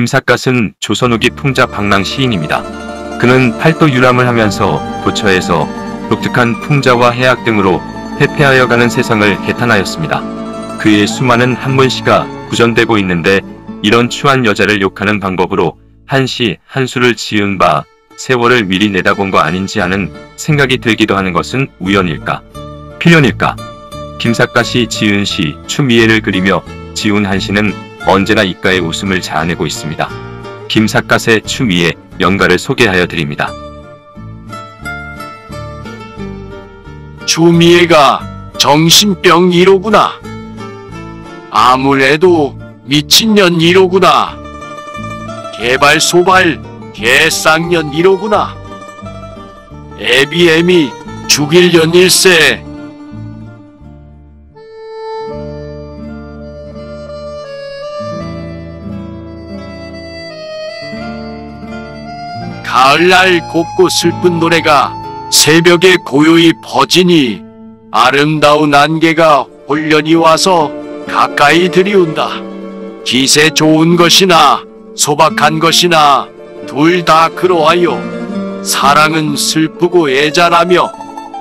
김삿갓은 조선 후기 풍자 방랑 시인입니다. 그는 팔도 유람을 하면서 도처에서 독특한 풍자와 해악 등으로 회폐하여 가는 세상을 개탄하였습니다. 그의 수많은 한문시가 구전되고 있는데 이런 추한 여자를 욕하는 방법으로 한 시 한 수를 지은 바 세월을 미리 내다본 거 아닌지 하는 생각이 들기도 하는 것은 우연일까? 필연일까? 김삿갓이 지은 시 추미애를 그리며 지운 한시는 언제나 이가의 웃음을 자아내고 있습니다. 김삿갓의 추미애 연가를 소개하여 드립니다. 추미애가 정신병 1호구나. 아무래도 미친년 1호구나. 개발소발 개쌍년 1호구나. 애비애미 죽일년 1세. 가을날 곱고 슬픈 노래가 새벽에 고요히 퍼지니 아름다운 안개가 홀연히 와서 가까이 들이운다. 기세 좋은 것이나 소박한 것이나 둘 다 그러하여 사랑은 슬프고 애잔하며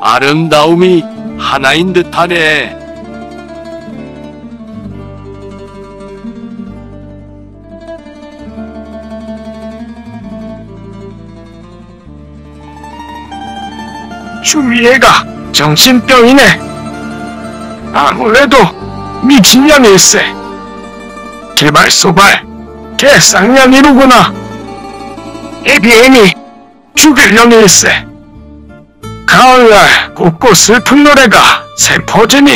아름다움이 하나인 듯하네. 추미애가 정신병이네. 아무래도 미친년일세. 개발소발 개쌍년이로구나. 애비애미 죽일년일세. 가을날 곱고 슬픈 노래가 새퍼지니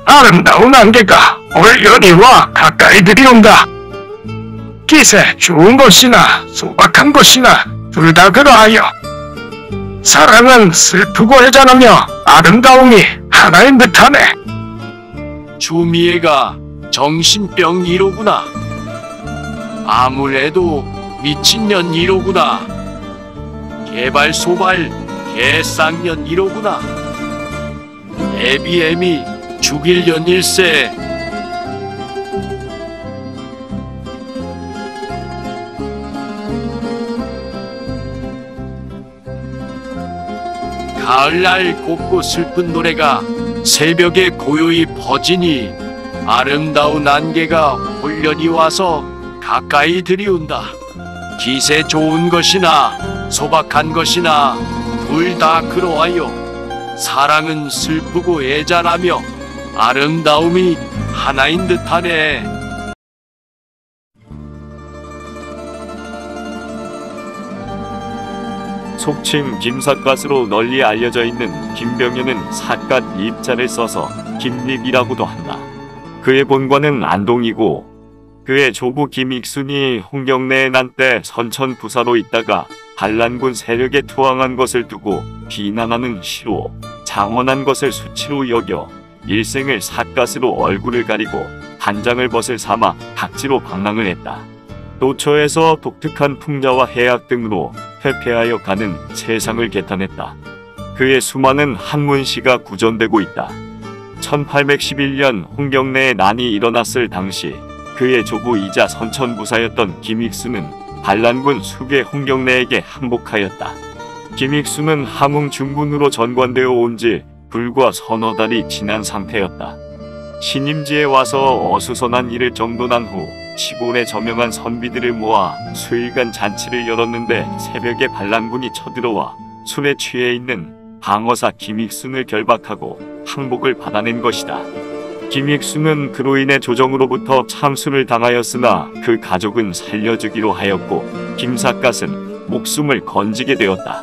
아름다운 안개가 올연히 와 가까이 들이온다. 기세 좋은 것이나 소박한 것이나 둘 다 그러하여 사랑은 슬프고 애잔하며 아름다움이 하나인 듯하네. 추미애가 정신병 1호구나. 아무래도 미친년 1호구나. 개발소발 개쌍년 1호구나. 애비애미 죽일년 1세. 가을날 곱고 슬픈 노래가 새벽에 고요히 퍼지니 아름다운 안개가 홀연히 와서 가까이 들이운다. 기세 좋은 것이나 소박한 것이나 둘 다 그러하여 사랑은 슬프고 애잔하며 아름다움이 하나인 듯하네. 속칭 김삿갓으로 널리 알려져 있는 김병현은 삿갓 입자를 써서 김립이라고도 한다. 그의 본관은 안동이고 그의 조부 김익순이 홍경래의 난때 선천 부사로 있다가 반란군 세력에 투항한 것을 두고 비난하는 시로 장원한 것을 수치로 여겨 일생을 삿갓으로 얼굴을 가리고 단장을 벗을 삼아 각지로 방랑을 했다. 도처에서 독특한 풍자와 해악 등으로 회폐하여 가는 세상을 개탄했다. 그의 수많은 한문시가 구전되고 있다. 1811년 홍경래의 난이 일어났을 당시 그의 조부이자 선천부사였던 김익수는 반란군 수괴 홍경래에게 항복하였다. 김익수는 함흥 중군으로 전관되어 온 지 불과 서너 달이 지난 상태였다. 신임지에 와서 어수선한 일을 정돈한 후 시골에 저명한 선비들을 모아 수일간 잔치를 열었는데 새벽에 반란군이 쳐들어와 술에 취해 있는 방어사 김익순을 결박하고 항복을 받아낸 것이다. 김익순은 그로 인해 조정으로부터 참수를 당하였으나 그 가족은 살려주기로 하였고 김삿갓은 목숨을 건지게 되었다.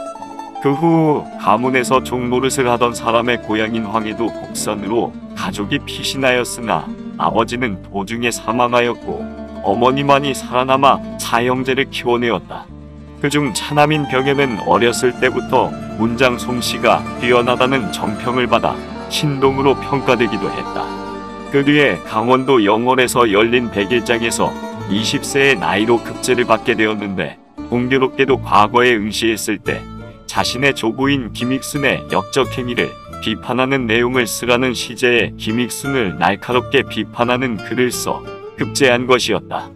그 후 가문에서 종노릇을 하던 사람의 고향인 황해도 곡선으로 가족이 피신하였으나 아버지는 도중에 사망하였고 어머니만이 살아남아 사형제를 키워내었다. 그중 차남인 병현은 어렸을 때부터 문장 솜씨가 뛰어나다는 정평을 받아 신동으로 평가되기도 했다. 그 뒤에 강원도 영월에서 열린 백일장에서 20세의 나이로 급제를 받게 되었는데 공교롭게도 과거에 응시했을 때 자신의 조부인 김익순의 역적 행위를 비판하는 내용을 쓰라는 시제에 김익순을 날카롭게 비판하는 글을 써 급제한 것이었다.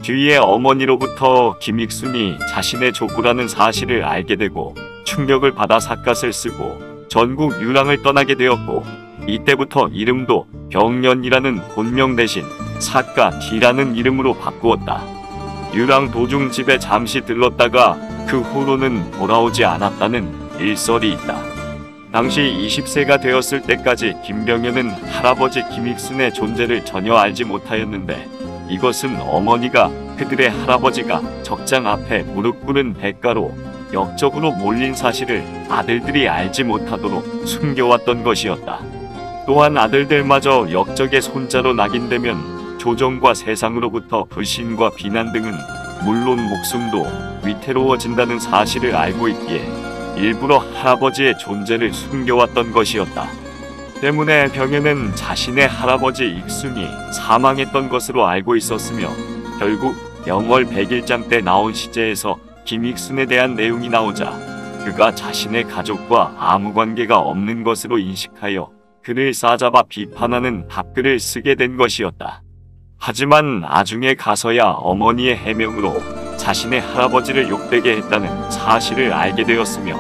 뒤에 어머니로부터 김익순이 자신의 조부라는 사실을 알게 되고 충격을 받아 삿갓을 쓰고 전국 유랑을 떠나게 되었고, 이때부터 이름도 병년이라는 본명 대신 삿갓이라는 이름으로 바꾸었다. 유랑 도중 집에 잠시 들렀다가 그 후로는 돌아오지 않았다는 일설이 있다. 당시 20세가 되었을 때까지 김병현은 할아버지 김익순의 존재를 전혀 알지 못하였는데, 이것은 어머니가 그들의 할아버지가 적장 앞에 무릎 꿇은 대가로 역적으로 몰린 사실을 아들들이 알지 못하도록 숨겨왔던 것이었다. 또한 아들들마저 역적의 손자로 낙인되면 조정과 세상으로부터 불신과 비난 등은 물론 목숨도 위태로워진다는 사실을 알고 있기에 일부러 할아버지의 존재를 숨겨왔던 것이었다. 때문에 병현은 자신의 할아버지 익순이 사망했던 것으로 알고 있었으며, 결국 영월 100일장 때 나온 시제에서 김익순에 대한 내용이 나오자 그가 자신의 가족과 아무 관계가 없는 것으로 인식하여 그를 싸잡아 비판하는 답글을 쓰게 된 것이었다. 하지만 나중에 가서야 어머니의 해명으로 자신의 할아버지를 욕되게 했다는 사실을 알게 되었으며,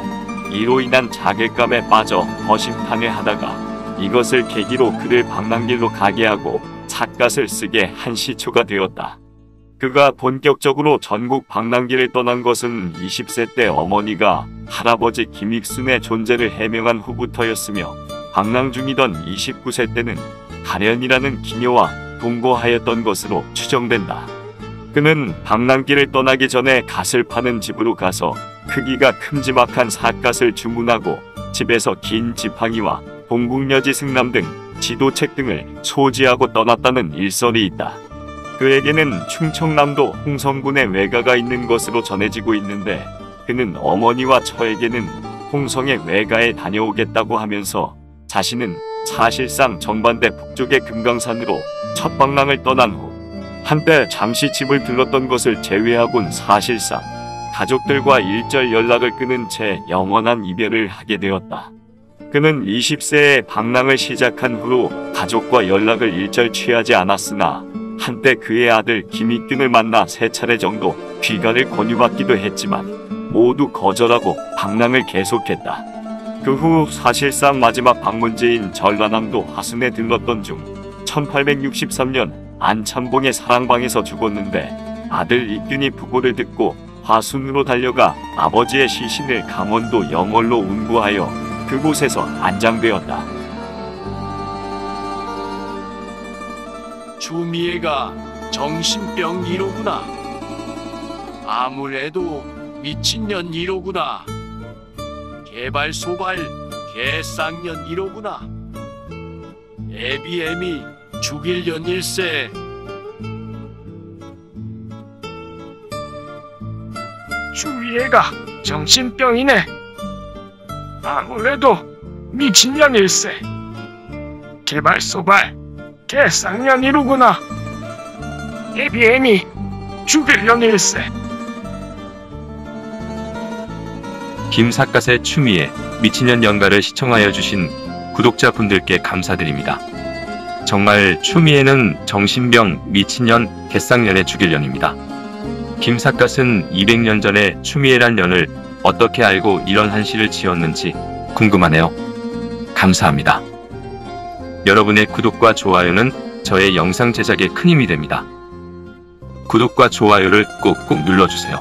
이로 인한 자괴감에 빠져 허심탄회 하다가 이것을 계기로 그를 방랑길로 가게 하고 삿갓을 쓰게 한 시초가 되었다. 그가 본격적으로 전국 방랑길을 떠난 것은 20세 때 어머니가 할아버지 김익순의 존재를 해명한 후부터였으며, 방랑 중이던 29세 때는 가련이라는 기녀와 동거하였던 것으로 추정된다. 그는 방랑길을 떠나기 전에 갓을 파는 집으로 가서 크기가 큼지막한 삿갓을 주문하고 집에서 긴 지팡이와 동국여지 승남 등 지도책 등을 소지하고 떠났다는 일설이 있다. 그에게는 충청남도 홍성군에 외가가 있는 것으로 전해지고 있는데, 그는 어머니와 처에게는 홍성의 외가에 다녀오겠다고 하면서 자신은 사실상 정반대 북쪽의 금강산으로 첫 방랑을 떠난 후 한때 잠시 집을 들렀던 것을 제외하곤 사실상 가족들과 일절 연락을 끊은 채 영원한 이별을 하게 되었다. 그는 20세에 방랑을 시작한 후로 가족과 연락을 일절 취하지 않았으나, 한때 그의 아들 김익균을 만나 3차례 정도 귀가를 권유받기도 했지만 모두 거절하고 방랑을 계속했다. 그 후 사실상 마지막 방문지인 전라남도 화순에 들렀던 중 1863년 안참봉의 사랑방에서 죽었는데, 아들 익균이 부고를 듣고 화순으로 달려가 아버지의 시신을 강원도 영월로 운구하여 그곳에서 안장되었다. 주미애가 정신병 1호구나. 아무래도 미친년 1호구나. 개발소발 개쌍년 1호구나. 애비애미 죽일년 1세. 주위애가 정신병이네. 아무래도 미친년 1세. 개발소발 개쌍년 1호구나. 애비애미 죽일년 1세. 김삿갓의 추미애 미친년 연가를 시청하여 주신 구독자분들께 감사드립니다. 정말 추미애는 정신병, 미친년, 개쌍년의 죽일년입니다. 김삿갓은 200년 전에 추미애란 년을 어떻게 알고 이런 한시를 지었는지 궁금하네요. 감사합니다. 여러분의 구독과 좋아요는 저의 영상 제작에 큰 힘이 됩니다. 구독과 좋아요를 꾹꾹 눌러주세요.